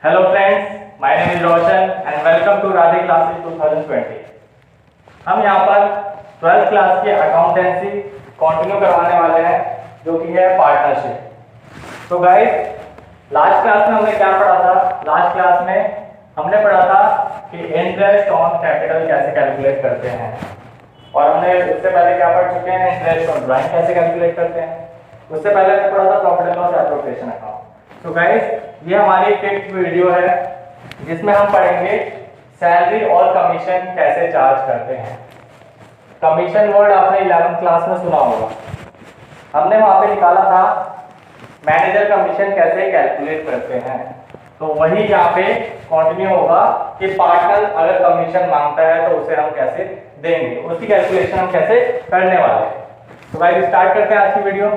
Hello friends, my name is Roshan and welcome to Radhe Classes 2020। हम यहाँ पर 12th class की accountancy continue करवाने वाले हैं जो कि है पार्टनरशिप। तो गाइस लास्ट क्लास में हमने क्या पढ़ा था? लास्ट क्लास में हमने पढ़ा था कि इंटरेस्ट ऑन कैपिटल कैसे कैलकुलेट करते हैं और हमने उससे पहले क्या पढ़ चुके हैं? इंटरेस्ट ऑन ड्राइंग कैसे कैलकुलेट करते हैं। उससे पहले हमने पढ़ा था profit and loss appropriation account. तो गाइस ये हमारी 5th वीडियो है जिसमें हम पढ़ेंगे सैलरी और कमीशन कैसे चार्ज करते हैं। कमीशन वर्ड आपने 11th क्लास में सुना होगा। हमने वहां पे निकाला था मैनेजर कमीशन कैसे कैलकुलेट करते हैं। तो वही यहाँ पे कंटिन्यू होगा कि पार्टनर अगर कमीशन मांगता है तो उसे हम कैसे देंगे, उसकी कैलकुलेशन हम कैसे करने वाले हैं। तो गाइस स्टार्ट करते हैं आज की वीडियो।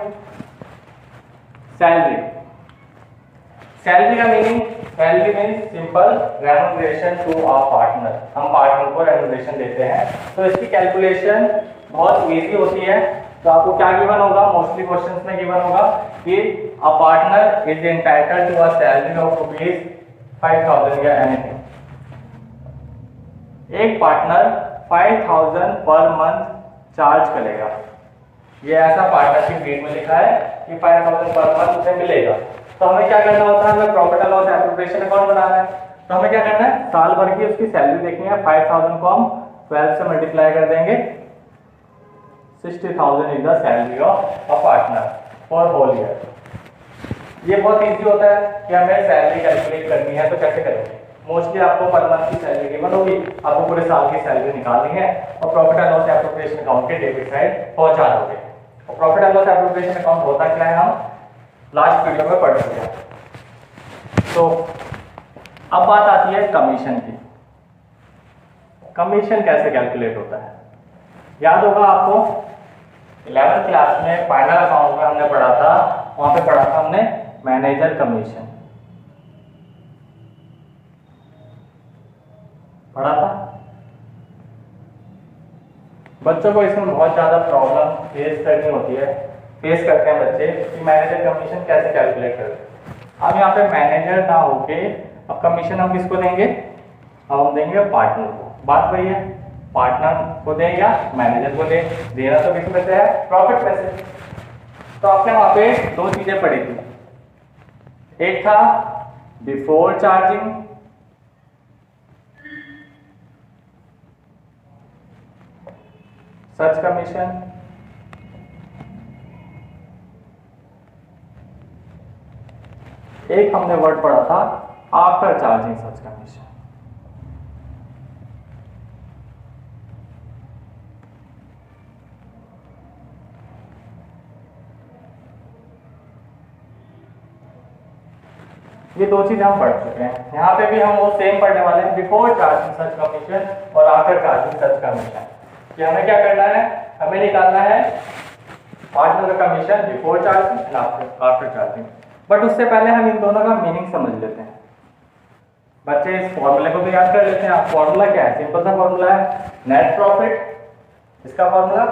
सैलरी का मीनिंग, salary means simple remuneration to our partner. हम पार्टनर को रेम्यूनरेशन देते हैं। तो इसकी कैलकुलेशन बहुत इजी होती है। तो आपको क्या गिवन होगा? मोस्टली क्वेश्चंस में गिवन होगा कि a partner is entitled to a salary of ₹5000 या एनीथिंग। एक पार्टनर 5000 पर मंथ चार्ज करेगा। ये ऐसा पार्टनरशिप डीड में लिखा है कि 5000 पर मंथ उसे मिलेगा। तो हमें क्या करना होता है? हमें profit and loss appropriation account बनाना है। तो हमें क्या करना है? साल भर की उसकी सैलरी देखनी है। 5000 को हम 12 से मल्टीप्लाई कर देंगे। 60,000 is the salary of a partner for whole year. ये बहुत इजी होता है कि हमें सैलरी कैलकुलेट करनी है। तो कैसे करेंगे? मोस्टली आपको पर मंथ की सैलरी गिवन होगी, आपको पूरे साल की सैलरी निकालनी है और profit and loss appropriation account के डेबिट साइड पहुंचा दोगे। और profit and loss appropriation account होता क्या है हम लास्ट वीडियो में पढ़ चुके हैं। तो अब बात आती है कमीशन की। कमीशन कैसे कैलकुलेट होता है? याद होगा आपको 11th क्लास में फाइनल अकाउंट में हमने पढ़ा था, वहां पे पढ़ा था हमने मैनेजर कमीशन पढ़ा था। बच्चों को इसमें बहुत ज्यादा प्रॉब्लम फेस करनी होती है, फेस करते हैं बच्चे कि मैनेजर कमीशन कैसे कैलकुलेट करते हैं। अब यहाँ पे मैनेजर ना होके अब कमीशन हम किसको देंगे? अब हम देंगे पार्टनर को। बात वही है, पार्टनर को दें या मैनेजर को दें। देना तो किस में से है? प्रॉफिट में से। तो आपने वहां पे दो चीजें पढ़ी थी। एक था बिफोर चार्जिंग, सच कमीशन, एक हमने वर्ड पढ़ा था आफ्टर चार्जिंग सच कमीशन। ये दो चीजें हम पढ़ चुके हैं। यहाँ पे भी हम वो सेम पढ़ने वाले हैं, बिफोर चार्जिंग सच कमीशन और आफ्टर चार्जिंग सच कमीशन। कि हमें क्या करना है? हमें निकालना है पार्टनर का commission before charging and after charging. But उससे पहले हम इन दोनों का मीनिंग समझ लेते हैं। बच्चे इस फॉर्मूले को तो याद कर लेते हैं। फॉर्मूला क्या है? सिंपल सा फॉर्मूला है नेट प्रॉफिट, इसका फॉर्मूला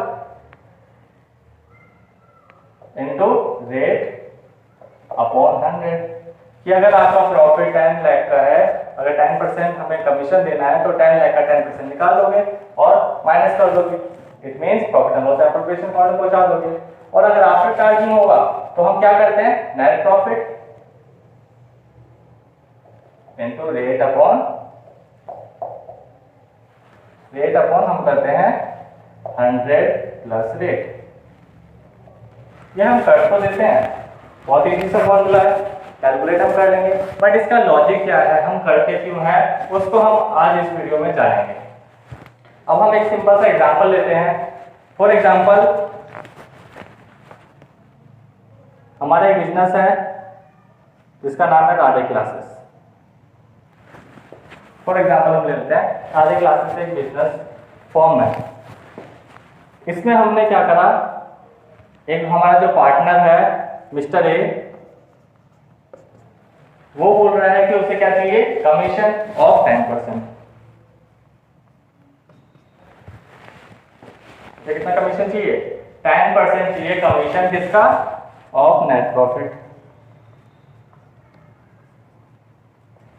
इनटू रेट अपॉन 100। कि अगर आपका प्रॉफिट 10 लाख का है, अगर 10% हमें कमीशन देना है तो 10 लाख का 10% निकाल दोगे और माइनस कर दोगे। It means profit and loss appropriation account पहुंचा दोगे। और अगर आफ्टर चार्जिंग होगा तो हम क्या करते हैं? Net profit into rate upon हम करते हैं 100 प्लस रेट। ये हम कर तो देते हैं, बहुत इजी सा फॉर्मूला है, कैलकुलेट हम कर लेंगे। बट इसका लॉजिक क्या है, हम करते क्यों हैं, उसको हम आज इस वीडियो में जानेंगे। अब हम एक सिंपल सा एग्जांपल लेते हैं। फॉर एग्जांपल हमारा एक बिजनेस है जिसका नाम है राधे क्लासेस। फॉर एग्जांपल हम ले लेते हैं राधे क्लासेस एक बिजनेस फॉर्म है। इसमें हमने क्या करा? एक हमारा जो पार्टनर है मिस्टर ए, वो बोल रहा है कि उसे क्या चाहिए? Commission of 10%। कितना कमीशन चाहिए? 10% चाहिए कमीशन। किसका? Of net profit.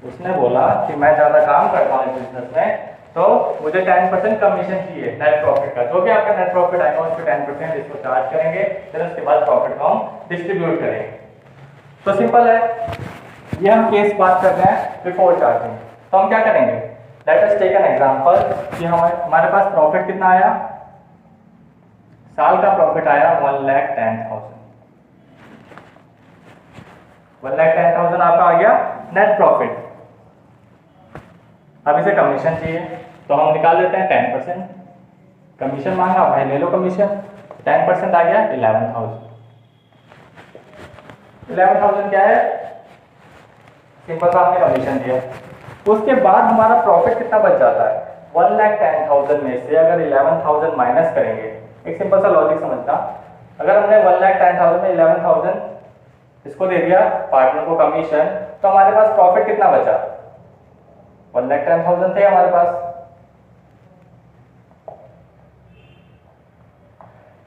उसने बोला कि मैं ज़्यादा काम करता हूँ इस बिजनेस में, तो मुझे 10% कमीशन चाहिए नेट प्रॉफिट का। जो भी आपका नेट प्रॉफिट आएगा उसके 10% इसको चार्ज करेंगे, फिर उसके बाद प्रॉफिट को हम डिस्ट्रीब्यूट करेंगे। तो सिंपल है, ये हम केस बात कर रहे हैं बिफोर चार्जिंग। तो हम क्या करेंगे, let us take an example कि हमारे पास प्रॉफिट कितना आया, साल का प्रॉफिट आया 1,10,000। 1,10,000 आपका आ गया नेट प्रॉफिट। अब इसे कमीशन चाहिए तो हम निकाल लेते हैं 10%। कमीशन मांगा, भाई ले लो कमीशन। 10% आ गया 11,000। 11,000 क्या है, सिंपल सा आपने कमीशन दिया। उसके बाद हमारा प्रॉफिट कितना बच जाता है, 1,10,000 में से अगर 11,000 माइनस करेंगे, एक सिंपल सा लॉजिक समझना, अगर हमने 1,10,000 में 11,000 इसको दे दिया पार्टनर को कमीशन, तो हमारे पास प्रॉफिट कितना बचा, 1,10,000 थे हमारे पास,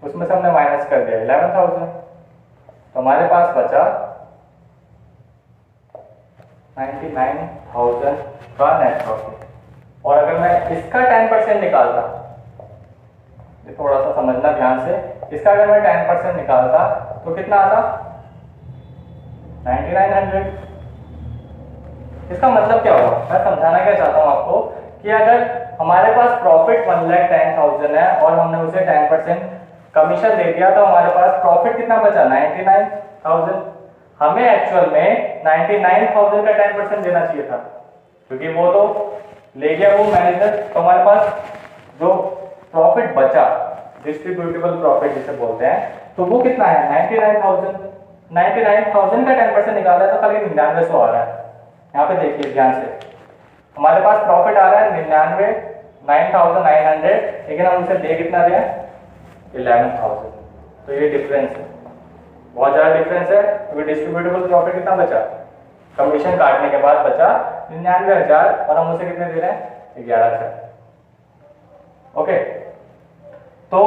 उसमें से हमने माइनस कर दिया 11,000, तो हमारे पास बचा 99,000 का नेट प्रॉफिट। और अगर मैं इसका 10% निकालता, थोड़ा सा समझना ध्यान से, इसका अगर मैं 10% निकालता तो कितना आता, 9,900। इसका मतलब क्या हुआ, मैं समझाना क्या चाहता हूं आपको कि अगर हमारे पास प्रॉफिट 1,10,000 है और हमने उसे 10% कमीशन दे दिया, तो हमारे पास प्रॉफिट कितना बचा, 99,000। हमें एक्चुअल में 99,000 का 10% देना चाहिए था, क्योंकि वो तो ले गया वो मैनेजर। तो हमारे पास जो प्रॉफिट बचा, डिस्ट्रीब्यूटेबल प्रॉफिट जिसे बोलते हैं, तो वो कितना है, 99,000। 99,000 का 10% निकाला है तो खाली 9900 आ रहा है। यहाँ पे देखिए ध्यान से, हमारे पास प्रॉफिट आ रहा है 9,900, लेकिन हम उसे दे कितना दिया, 11,000। तो ये डिफरेंस है, बहुत ज़्यादा डिफरेंस है, क्योंकि डिस्ट्रीब्यूटेबल प्रॉफिट कितना बचा, कमीशन काटने के बाद बचा 99,000 और हम उसे कितने दे रहे हैं, 11,000। ओके, तो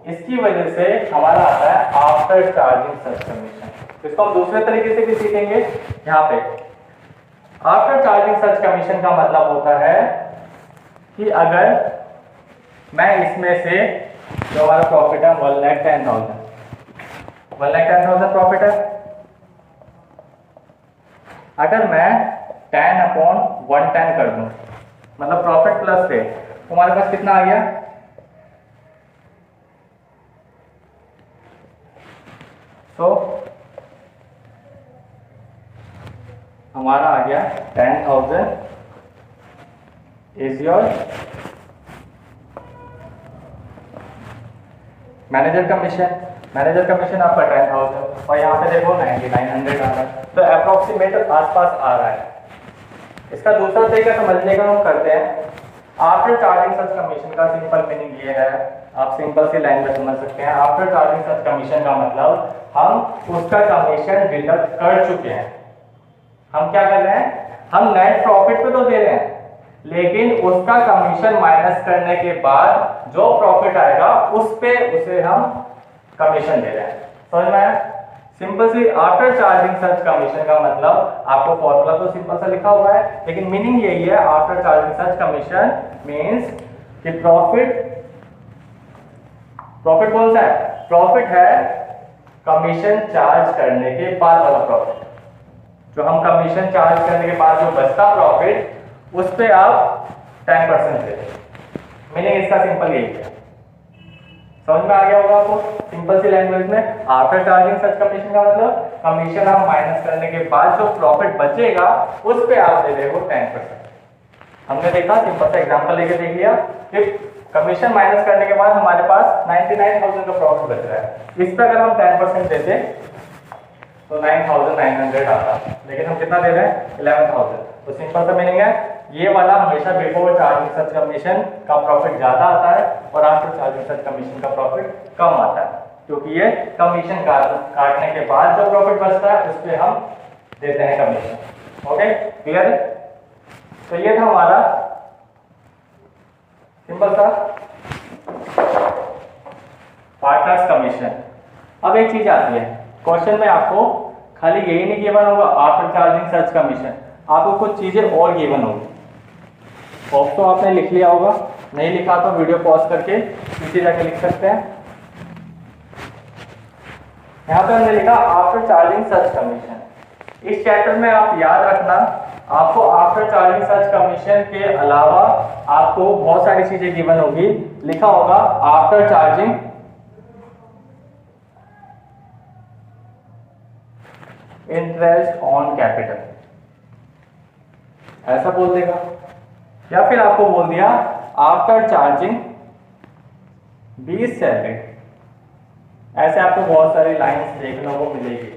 इसकी वजह से हमारा आता है आफ्टर चार्जिंग सच कमीशन। इसको हम दूसरे तरीके से भी सीखेंगे। यहाँ पे आफ्टर चार्जिंग सच कमीशन का मतलब होता है कि अगर मैं इसमें से जो हमारा प्रॉफिट है 1,10,000, 1,10,000 प्रॉफिट है, अगर मैं 10/110 कर दूं, मतलब प्रॉफिट प्लस पे, तो हमारे पास कितना आ गया, तो हमारा आ गया 10,000 is your manager commission. Manager commission आपका 10,000 और यहाँ पे देखो 9,900 आ रहा है, तो अप्रोक्सीमेट आसपास आ रहा है। इसका दूसरा तरीका समझने का हम करते हैं, आफ्टर चार्जिंग सच कमीशन का सिंपल मीनिंग ये है, आप सिंपल सी लाइन में समझ सकते हैं। आफ्टर चार्जिंग सच कमीशन का मतलब हम उसका कमीशन डिडक्ट कर चुके हैं। हम क्या कर रहे हैं, हम नेट प्रॉफिट पे तो दे रहे हैं, लेकिन उसका कमीशन माइनस करने के बाद जो प्रॉफिट आएगा उस पे उसे हम कमीशन दे रहे हैं। समझ में आया, सिंपल सी आफ्टर चार्जिंग सच कमीशन का मतलब, आपको फॉर्मूला तो सिंपल सा लिखा हुआ है, लेकिन मीनिंग यही है, आफ्टर चार्जिंग सच कमीशन मींस कि प्रॉफिट कौन सा है, प्रॉफिट है कमीशन चार्ज करने के बाद वाला प्रॉफिट। जो हम कमीशन चार्ज करने के बाद जो बचता प्रॉफिट, उस पे आप 10% दे दें। मीनिंग इसका सिंपल यही है। समझ में आ गया होगा आपको सिंपल सी लैंग्वेज में। आफ्टर चार्जिंग सच कमीशन का मतलब कमीशन आप माइनस करने के बाद जो प्रॉफिट बचेगा उस पे आप दे देंगे 10%। हमने देखा, सिंपल सा एग्जांपल लेके देख लिया कि कमीशन माइनस करने के बाद हमारे पास 99,000 का प्रॉफिट बच रहा है। इस पे अगर हम 10% देते तो 9,900 आता, लेकिन हम कितना दे रहे हैं, 11,000। तो सिंपल सा मीनिंग है, ये वाला हमेशा बिफोर चार्जिंग सच कमीशन का प्रॉफिट ज्यादा आता है और आफ्टर चार्जिंग सच कमीशन का प्रॉफिट कम आता है, क्योंकि ये कमीशन काटने के बाद जो प्रॉफिट बचता है उस पे हम देते हैं कमीशन। ओके, क्लियर है। तो ये था हमारा सिंपल सा पार्टनर्स कमीशन। अब एक चीज आती है क्वेश्चन में, आपको खाली यही नहीं गिवन होगा आफ्टर चार्जिंग सच कमीशन, आपको कुछ चीज़ें और गिवन होगी। होप तो आपने लिख लिया होगा, नहीं लिखा तो वीडियो पॉज करके नीचे जाके लिख सकते हैं। यहाँ पे हमने लिखा आफ्टर चार्जिंग सच कमीशन। इस चैप्टर में आप याद रखना, आपको आफ्टर चार्जिंग सच कमीशन के अलावा आपको बहुत सारी चीजें गिवन होगी। लिखा होगा after charging interest on capital, ऐसा बोल देगा, या फिर आपको बोल दिया आफ्टर चार्जिंग बीस सैलरी। ऐसे आपको बहुत सारी लाइंस देखने को मिलेगी।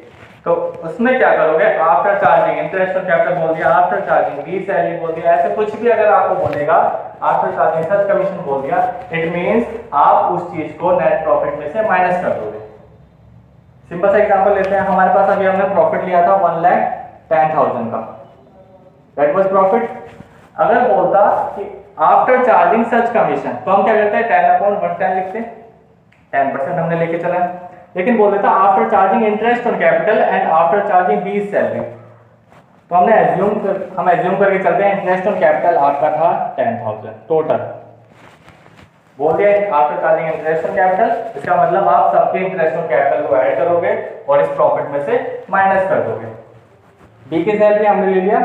तो उसमें क्या करोगे, after charging interest on capital बोल दिया, आफ्टर चार्जिंग बीस सैलरी बोल दिया, ऐसे कुछ भी अगर आपको बोलेगा, आफ्टर चार्जिंग सच कमीशन बोल दिया, इट मींस आप उस चीज को नेट प्रॉफिट में से माइनस कर दोगे। सिंपल सा एग्जांपल लेते हैं, हमारे पास अभी हमने प्रॉफिट लिया था 1,10,000 का, दैट वाज प्रॉफिट। अगर बोलता कि आफ्टर चार्जिंग सच कमीशन, तो हम क्या करते हैं 10/110 लिखते हैं, 10% हमने लेके चला है। लेकिन बोल देता after charging interest on capital and after charging बीस सैलरी, तो हमने हम एज्यूम करके चलते हैं इंटरेस्ट ऑन कैपिटल आपका था 10,000 टोटल, बोल दिया after charging interest on capital, इसका मतलब आप सबके इंटरेस्ट ऑन कैपिटल को ऐड करोगे और इस प्रॉफिट में से माइनस कर दोगे। बी की सैलरी हमने ले लिया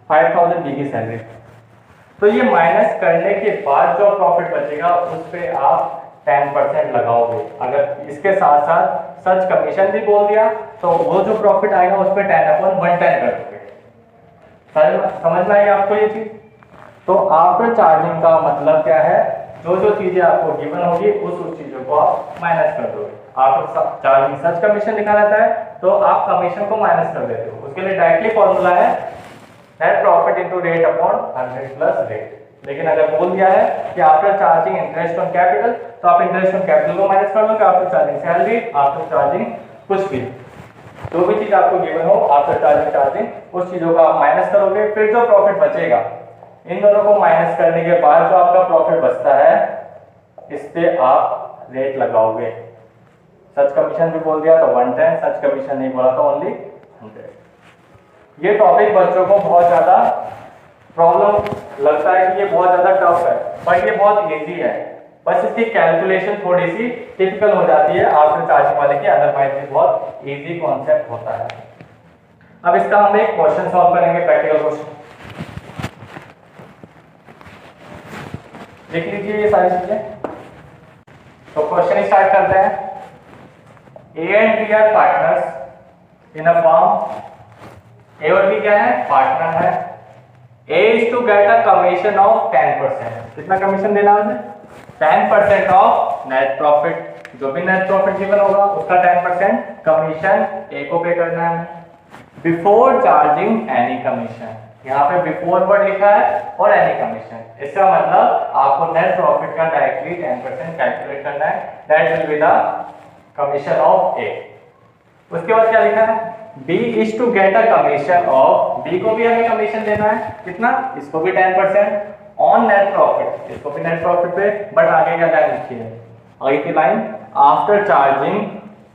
5,000 बी की सैलरी, तो ये माइनस करने के बाद जो प्रॉफिट बचेगा उस पे आप 10% लगाओगे। अगर इसके साथ साथ सच कमीशन भी बोल दिया तो वो जो प्रॉफिट आएगा उस पे 10/110 कर दोगे। समझ में आई आपको ये चीज? तो आफ्टर चार्जिंग का मतलब क्या है, जो जो चीजें आपको गिवन होगी उस चीजों को आप माइनस कर दोगे। आफ्टर चार्जिंग सच कमीशन लिखा रहता है तो आप कमीशन को माइनस कर देते हो। उसके लिए डायरेक्टली फॉर्मूला है net profit into rate upon 100 plus rate. लेकिन अगर बोल दिया है कि after charging interest on capital, तो आप इंटरेस्ट ऑन कैपिटल को माइनस कर दोगे, after charging salary, after charging कुछ भी, जो भी चीज आपको गिवन हो आफ्टर चार्जिंग उस चीजों को आप माइनस करोगे। फिर जो प्रॉफिट बचेगा, इन दोनों को माइनस करने के बाद जो आपका प्रॉफिट बचता है इस पे आप रेट लगाओगे। सच कमीशन भी बोल दिया तो 110, सच कमीशन नहीं बोला तो ओनली 100। ये टॉपिक बच्चों को बहुत ज्यादा प्रॉब्लम लगता है कि ये बहुत ज्यादा टफ है, बट ये बहुत इजी है। बस इसकी कैलकुलेशन थोड़ी सी टिपिकल हो जाती है आफ्टर चार्जिंग वाले की, अदरवाइज ये बहुत इजी कॉन्सेप्ट होता है। अब इसका हम एक क्वेश्चन सॉल्व करेंगे, प्रैक्टिकल क्वेश्चन। देख लीजिए ये सारी चीजें। तो क्वेश्चन स्टार्ट करते हैं। A and B are partners in a firm. A और बी क्या है, पार्टनर है। A is to get a commission of 10%। कितना कमीशन देना है? 10% ऑफ नेट प्रॉफिट। जो भी नेट प्रॉफिट गिवन होगा उसका 10% कमीशन ए को पे करना है। बिफोर चार्जिंग एनी कमीशन, यहाँ पे बिफोर वर्ड लिखा है और एनी कमीशन, इसका मतलब आपको नेट प्रॉफिट का डायरेक्टली 10% कैलकुलेट करना है। That will be the commission of A. उसके बाद क्या लिखा है, B is to get a commission of, B को भी हमें कमीशन देना है, कितना, इसको भी 10% ऑन नेट प्रॉफिट, इसको भी नेट प्रॉफिट पे, बट आगे क्या लाइन लिखी है, आगे की line after charging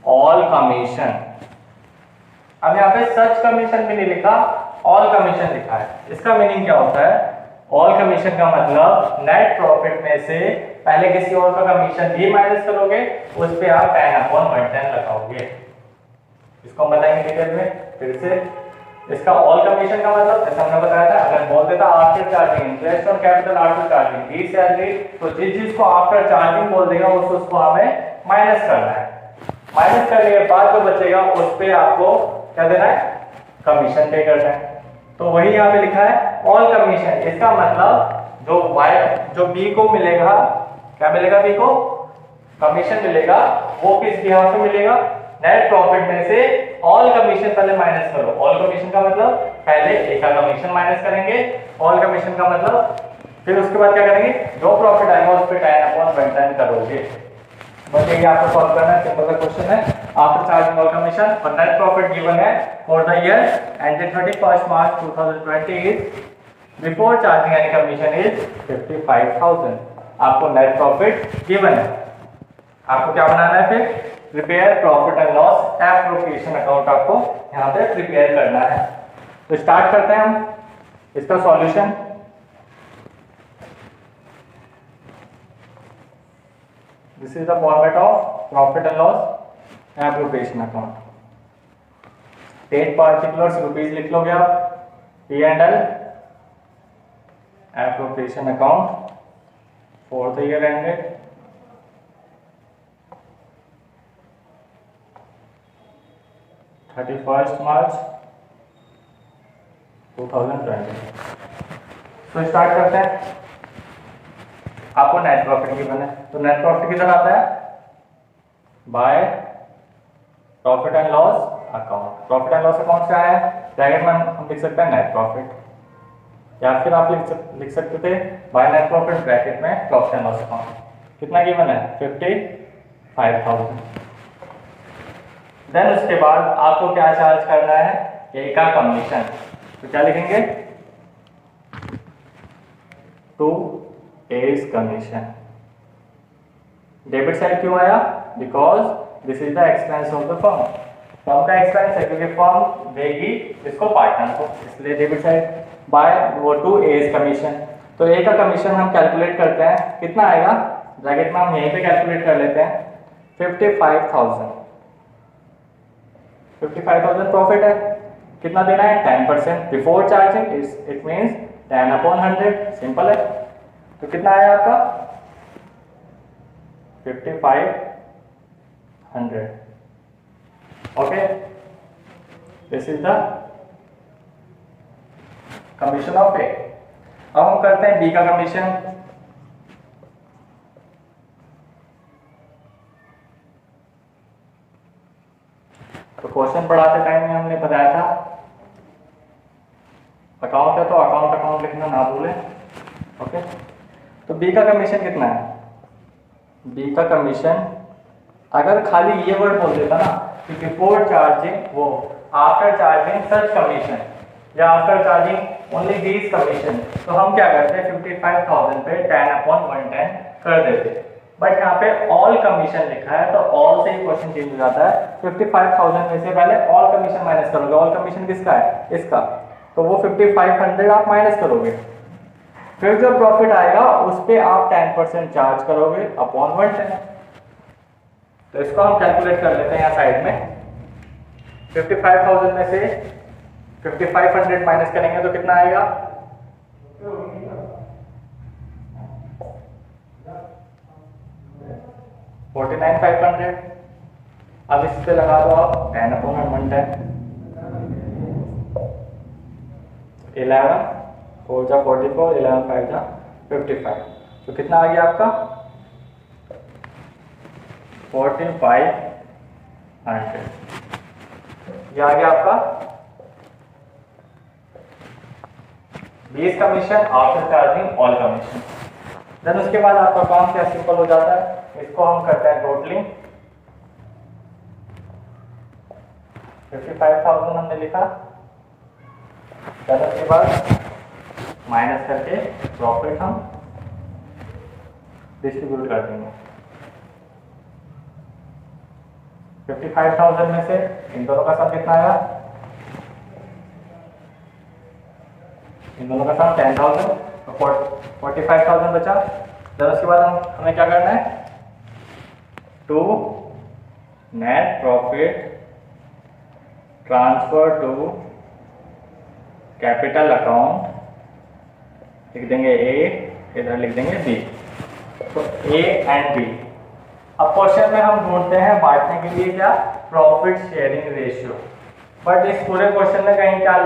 all commission. अब यहाँ पे सच कमीशन भी नहीं लिखा, ऑल कमीशन लिखा है। इसका मीनिंग क्या होता है, ऑल कमीशन का मतलब नेट प्रॉफिट में से पहले किसी और का कमीशन भी माइनस करोगे, उस पे आप 10/110 लगाओगे। इसको हम बताएंगे डिटेल में फिर से। इसका ऑल कमीशन का मतलब जैसे हमने बताया था, अगर बोल देता after charging interest on capital after charging B salary, तो जिस चीज को आफ्टर चार्जिंग बोल देगा उसको हमें माइनस करना है। माइनस करने के बाद जो बचेगा उस पे आपको क्या देना है, कमीशन पे करना है। तो वही यहाँ पे लिखा है ऑल कमीशन। इसका मतलब जो बी को मिलेगा, क्या मिलेगा, बी को कमीशन मिलेगा, वो किस बिहाफ पे मिलेगा, नेट प्रॉफिट में से ऑल कमीशन पहले माइनस करो। ऑल कमीशन का मतलब पहले ए का कमीशन माइनस करेंगे, ऑल कमीशन का मतलब फिर उसके बाद क्या करेंगे, जो प्रॉफिट आएगा उस पे 10/110 करोगे। बस यही आपको सॉल्व करना है, सिंपल सा क्वेश्चन है। आफ्टर चार्जिंग ऑल कमीशन और नेट प्रॉफिट गिवन है for the year ended 31 March 2020 is, before charging any commission is 55,000। आपको नेट प्रॉफिट गिवन है, आपको क्या बनाना है, फिर prepare profit and loss appropriation account आपको यहाँ पे प्रिपेयर करना है। तो स्टार्ट करते हैं हम। इसका solution this is the format of profit and loss appropriation account. 10 particulars rupees लिख लोगे आप, P and L appropriation account for the year ended 31 मार्च 2020। तो स्टार्ट करते हैं। आपको नेट प्रॉफिट गिवन है, तो नेट प्रॉफिट किधर आता है? By profit and loss account. Profit and loss account क्या है? ब्रैकेट में हम लिख सकते हैं नेट प्रॉफिट, या फिर आप लिख सकते थे बाय नेट प्रॉफिट ब्रैकेट में प्रॉफिट एंड लॉस अकाउंट। कितना गिवन है? 55,000। देन उसके बाद आपको क्या चार्ज करना है? ए का कमीशन। तो क्या लिखेंगे? To as commission. Debit side क्यों आया? Because this is the expense of the firm. Firm का एक्सपेंस है क्योंकि फर्म देगी इसको पार्टनर को, इसलिए डेबिट साइड बाय वो टू एज कमीशन। तो ए का कमीशन हम कैलकुलेट करते हैं, कितना आएगा? ब्रैकेट में हम यहीं पे कैलकुलेट कर लेते हैं। 55,000 प्रॉफिट है, कितना देना है? 10% before charging, it means 10/100। Simple है। तो कितना आया आपका? 5500। Okay, this is the commission of A. अब हम करते हैं बी का कमीशन। तो क्वेश्चन पढ़ाते टाइम में हमने बताया था अकाउंट है तो अकाउंट लिखना ना भूलें। ओके, तो बी का कमीशन कितना है? बी का कमीशन अगर खाली ये वर्ड बोल देता ना कि बिफोर चार्जिंग वो आफ्टर चार्जिंग सच कमीशन या after charging only these commission, तो हम क्या करते हैं 55,000 पे 10/110 कर देते। बट यहाँ पे ऑल कमीशन लिखा है तो ऑल से ही क्वेश्चन चेंज हो जाता है। 55,000 में से पहले ऑल कमीशन माइनस करोगे। ऑल कमीशन किसका है? इसका। तो वो 5500 आप माइनस करोगे, फिर जो प्रॉफिट आएगा उस पे आप 10% चार्ज करोगे अपॉन 110। तो इसको हम कैलकुलेट कर लेते हैं यहाँ साइड में। 55,000 में से 5500 माइनस करेंगे तो कितना आएगा? 49,500। अब इस पे लगा दो आप 10/110। 11 4 जा 44, 11 5 जा 55। तो कितना आ गया आपका? 4500। ये आ गया आपका 20 commission after charging all commission. Then उसके बाद आपका काम क्या सिंपल हो जाता है। इसको हम करते हैं टोटलिंग। 55,000 हमने लिखा, देन उसके बाद माइनस करके प्रॉफिट हम डिस्ट्रीब्यूट कर देंगे। 55,000 में से इन दोनों का सम कितना आया? इन दोनों का सम 10,000, तो 45,000 बचा। फिर उसके बाद हमें क्या करना है? To net profit transfer to capital account लिख देंगे ए, इधर लिख देंगे बी। तो ए एंड बी। अब क्वेश्चन में हम ढूंढते हैं बांटने के लिए क्या? Profit sharing ratio. बट इस पूरे क्वेश्चन में कहीं क्या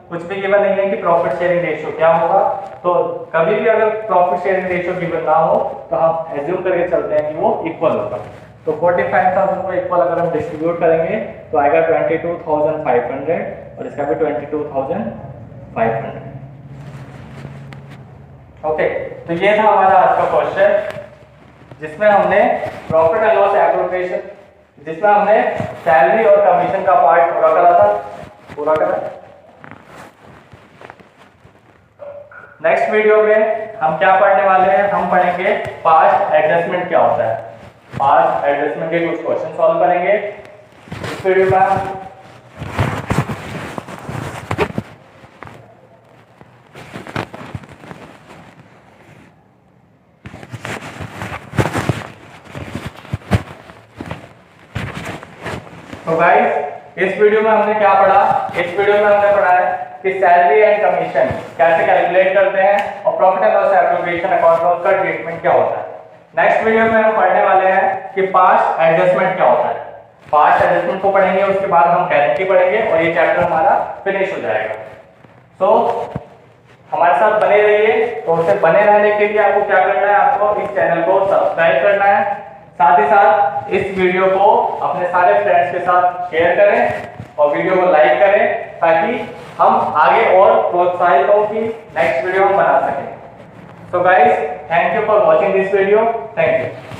कुछ भी गिवन नहीं है कि प्रॉफिट शेयरिंग रेशियो क्या होगा। तो कभी भी अगर प्रॉफिट शेयरिंग रेशियो गिवन ना हो तो हम एज्यूम करके चलते हैं कि वो इक्वल होगा। तो 45,000 को इक्वल अगर हम डिस्ट्रीब्यूट करेंगे तो आएगा 22,500 और इसका भी 22,500। ओके, तो ये था हमारा आज का क्वेश्चन जिसमें हमने प्रॉफिट एंड लॉस एप्रोप्रिएशन, जिसमें हमने सैलरी और कमीशन का पार्ट पूरा करा। नेक्स्ट वीडियो में हम क्या पढ़ने वाले हैं? हम पढ़ेंगे पास्ट एडजस्टमेंट क्या होता है। पास्ट एडजस्टमेंट के कुछ क्वेश्चन सॉल्व करेंगे इस वीडियो में। तो गाइस इस वीडियो में हमने क्या पढ़ा? इस वीडियो में हमने पढ़ा है कि सैलरी एंड कमीशन कैसे कैलकुलेट करते हैं और profit and loss appropriation account का ट्रीटमेंट क्या होता है। नेक्स्ट वीडियो में हम पढ़ने वाले हैं कि पास्ट एडजस्टमेंट क्या होता है। पास्ट एडजस्टमेंट को पढ़ेंगे, उसके बाद हम गारंटी पढ़ेंगे और ये चैप्टर हमारा फिनिश हो जाएगा। सो हमारे साथ बने रहिए। तो उससे बने रहने के लिए आपको क्या करना है? आपको इस चैनल को सब्सक्राइब करना है, साथ ही साथ इस वीडियो को अपने सारे फ्रेंड्स के साथ शेयर करें और वीडियो को लाइक करें ताकि हम आगे और प्रोत्साहित हो कि नेक्स्ट वीडियो हम बना सकें। So guys, thank you for watching this video. Thank you.